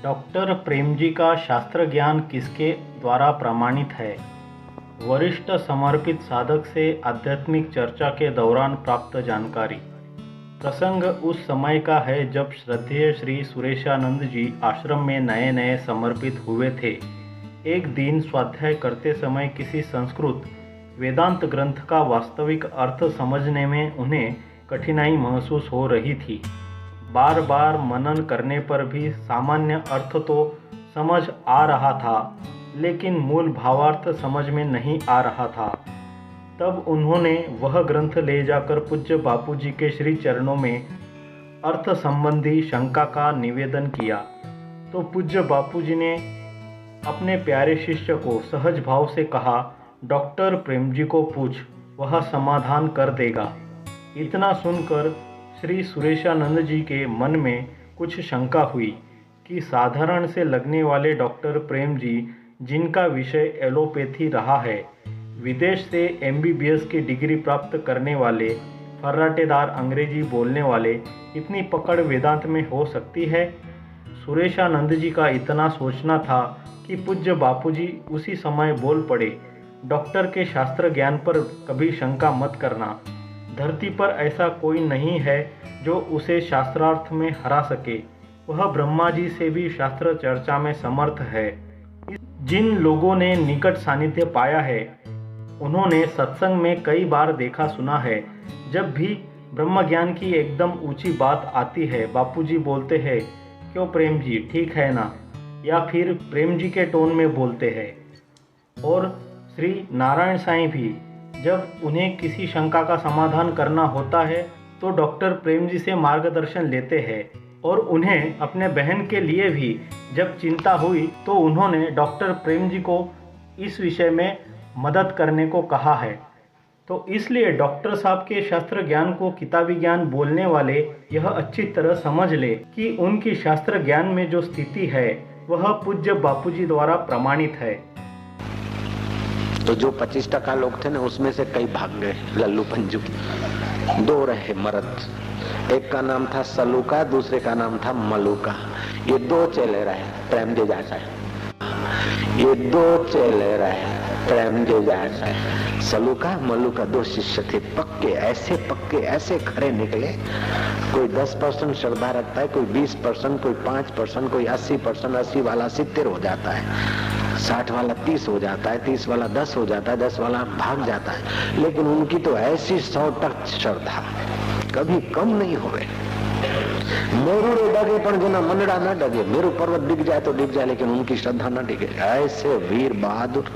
Doctor Prem ji का शास्त्र ज्ञान किसके द्वारा प्रमाणित है? वरिष्ठ समर्पित साधक से आध्यात्मिक चर्चा के दौरान प्राप्त जानकारी। प्रसंग उस समय का है जब श्रद्धेय श्री सुरेशानंद जी आश्रम में नए नए समर्पित हुए थे। एक दिन स्वाध्याय करते समय किसी संस्कृत वेदांत ग्रंथ का वास्तविक अर्थ समझने में उन्हें कठिनाई महसूस हो रही थी। बार बार मनन करने पर भी सामान्य अर्थ तो समझ आ रहा था, लेकिन मूल भावार्थ समझ में नहीं आ रहा था। तब उन्होंने वह ग्रंथ ले जाकर पूज्य बापूजी के श्री चरणों में अर्थ संबंधी शंका का निवेदन किया, तो पूज्य बापूजी ने अपने प्यारे शिष्य को सहज भाव से कहा, डॉक्टर प्रेम जी को पूछ, वह समाधान कर देगा। इतना सुनकर श्री सुरेशानंद जी के मन में कुछ शंका हुई कि साधारण से लगने वाले डॉक्टर प्रेम जी, जिनका विषय एलोपैथी रहा है, विदेश से MBBS की डिग्री प्राप्त करने वाले, फर्राटेदार अंग्रेजी बोलने वाले, इतनी पकड़ वेदांत में हो सकती है? सुरेशानंद जी का इतना सोचना था कि पूज्य बापूजी उसी समय बोल पड़े, डॉक्टर के शास्त्र ज्ञान पर कभी शंका मत करना। धरती पर ऐसा कोई नहीं है जो उसे शास्त्रार्थ में हरा सके। वह ब्रह्मा जी से भी शास्त्र चर्चा में समर्थ है। जिन लोगों ने निकट सानिध्य पाया है, उन्होंने सत्संग में कई बार देखा सुना है, जब भी ब्रह्म ज्ञान की एकदम ऊंची बात आती है, बापूजी बोलते हैं, क्यों प्रेम जी, ठीक है ना? या फिर प्रेम जी के टोन में बोलते हैं। और श्री नारायण साईं भी जब उन्हें किसी शंका का समाधान करना होता है तो डॉक्टर प्रेम जी से मार्गदर्शन लेते हैं। और उन्हें अपने बहन के लिए भी जब चिंता हुई तो उन्होंने डॉक्टर प्रेम जी को इस विषय में मदद करने को कहा है। तो इसलिए डॉक्टर साहब के शास्त्र ज्ञान को किताबी ज्ञान बोलने वाले यह अच्छी तरह समझ ले कि उनकी शास्त्र ज्ञान में जो स्थिति है वह पूज्य बापूजी द्वारा प्रमाणित है। तो जो 25% लोग थे ना, उसमें से कई भाग गए। लल्लू पंजू 2 रहे मर्द, एक का नाम था सलूका, दूसरे का नाम था मलूका। ये 2 चेले रहे प्रेम जी जैसा। ये 2 चेले रहे प्रेम जी जैसा। सलूका मलूका 2 शिष्य थे, पक्के ऐसे खरे निकले। कोई 10% श्रद्धा रखता है, कोई 20%, कोई 5%, कोई 80%। 80 वाला 70 हो जाता है, 60 वाला 30 हो जाता है, 30 वाला 10 हो जाता है, 10 वाला भाग जाता है। लेकिन उनकी तो ऐसी 100% श्रद्धा, कभी कम नहीं होवे। मेरू रे डगे पण जना मनड़ा न डगे। मेरू पर्वत डिग जाए तो डिग जाए, लेकिन उनकी श्रद्धा न डिगे। ऐसे वीर बहादुर